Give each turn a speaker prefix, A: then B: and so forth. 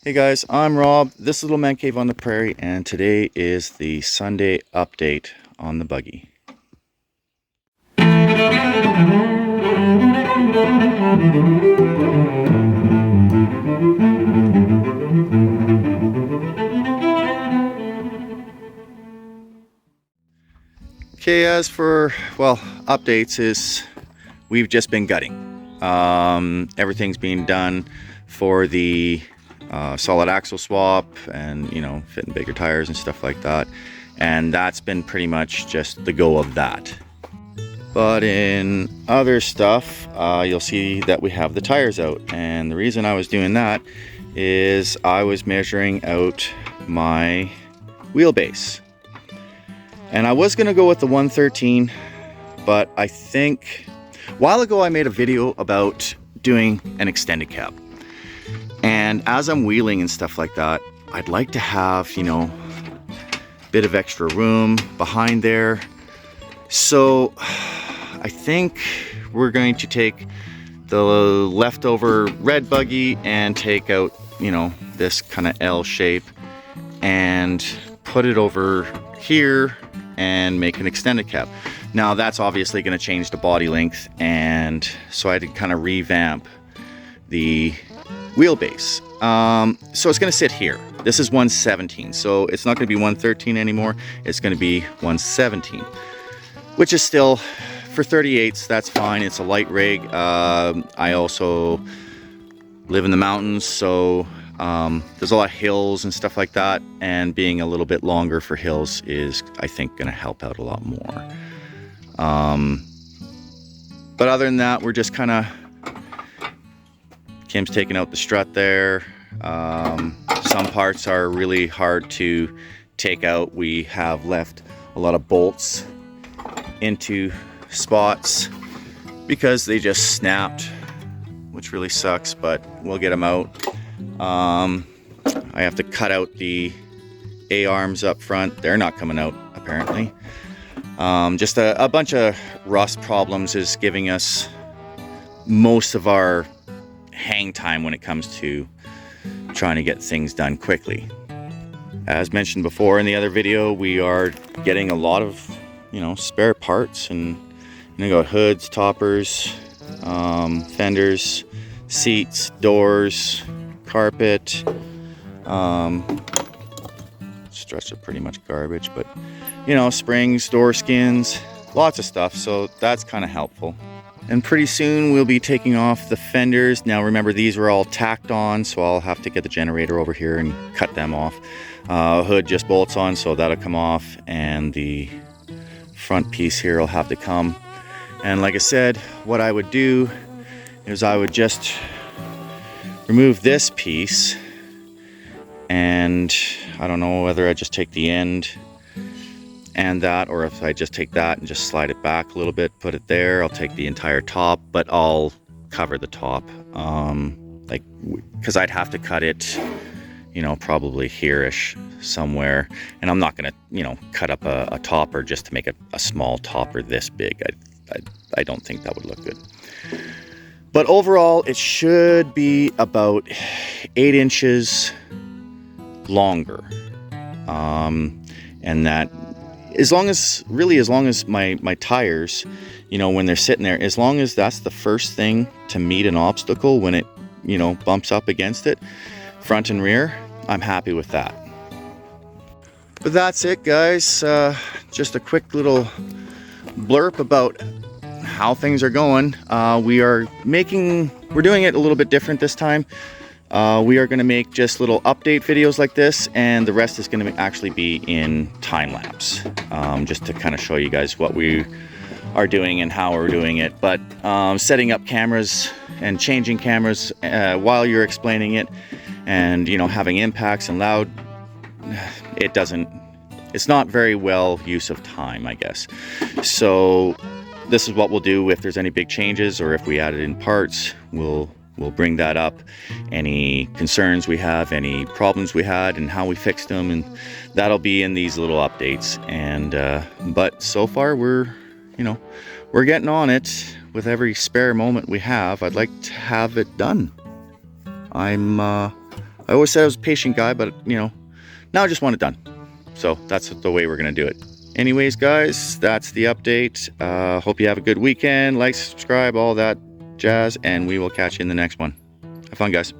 A: Hey guys, I'm Rob, this little man cave on the prairie, and today is the Sunday update on the buggy. Okay, as for, well, updates is we've just been gutting. Everything's being done for the solid axle swap and, fitting bigger tires and stuff like that. And that's been pretty much just the go of that. But in other stuff, you'll see that we have the tires out. And the reason I was doing that is I was measuring out my wheelbase. And I was gonna go with the 113, but I think a while ago I made a video about doing an extended cab. And as I'm wheeling and stuff like that, I'd like to have, a bit of extra room behind there. So I think we're going to take the leftover red buggy and take out, this kind of L shape and put it over here and make an extended cab. Now that's obviously going to change the body length, and so I had to kind of revamp the wheelbase. So it's going to sit here. This is 117, so it's not going to be 113 anymore. It's going to be 117, which is still, for 38s, that's fine. It's a light rig. I also live in the mountains, so there's a lot of hills and stuff like that, and being a little bit longer for hills is, I think, going to help out a lot more. But other than that, we're just kind of, Kim's taking out the strut there. Some parts are really hard to take out. We have left a lot of bolts into spots because they just snapped, which really sucks, but we'll get them out. I have to cut out the A-arms up front. They're not coming out, apparently. Just a bunch of rust problems is giving us most of our hang time when it comes to trying to get things done quickly. As mentioned before in the other video, we are getting a lot of, spare parts, and got hoods, toppers, fenders, seats, doors, carpet. Struts are pretty much garbage, but springs, door skins, lots of stuff, so that's kind of helpful. And pretty soon we'll be taking off the fenders. Now remember, these were all tacked on, so I'll have to get the generator over here and cut them off. Hood just bolts on, so that'll come off, and the front piece here will have to come. And like I said, what I would do is I would just remove this piece, and I don't know whether I just take the end and that, or if I just take that and just slide it back a little bit, put it there. I'll take the entire top, but I'll cover the top, because I'd have to cut it, probably here-ish somewhere, and I'm not gonna, cut up a topper just to make a small topper this big. I don't think that would look good. But overall, it should be about 8 inches longer, and that, as long as my tires, when they're sitting there, as long as that's the first thing to meet an obstacle when it, bumps up against it, front and rear, I'm happy with that. But that's it, guys. Just a quick little blurb about how things are going. We're doing it a little bit different this time. We are going to make just little update videos like this, and the rest is going to actually be in time-lapse, just to kind of show you guys what we are doing and how we're doing it. But setting up cameras and changing cameras while you're explaining it, and having impacts and loud, it's not very well use of time, I guess. So this is what we'll do if there's any big changes, or if we added in parts, we'll bring that up. Any concerns we have, any problems we had, and how we fixed them, and that'll be in these little updates. And but so far we're getting on it with every spare moment we have. I'd like to have it done. I'm I always said I was a patient guy, but you know, now I just want it done. So that's the way we're going to do it. Anyways, guys, that's the update. Hope you have a good weekend. Like, subscribe, all that jazz, and we will catch you in the next one. Have fun, guys.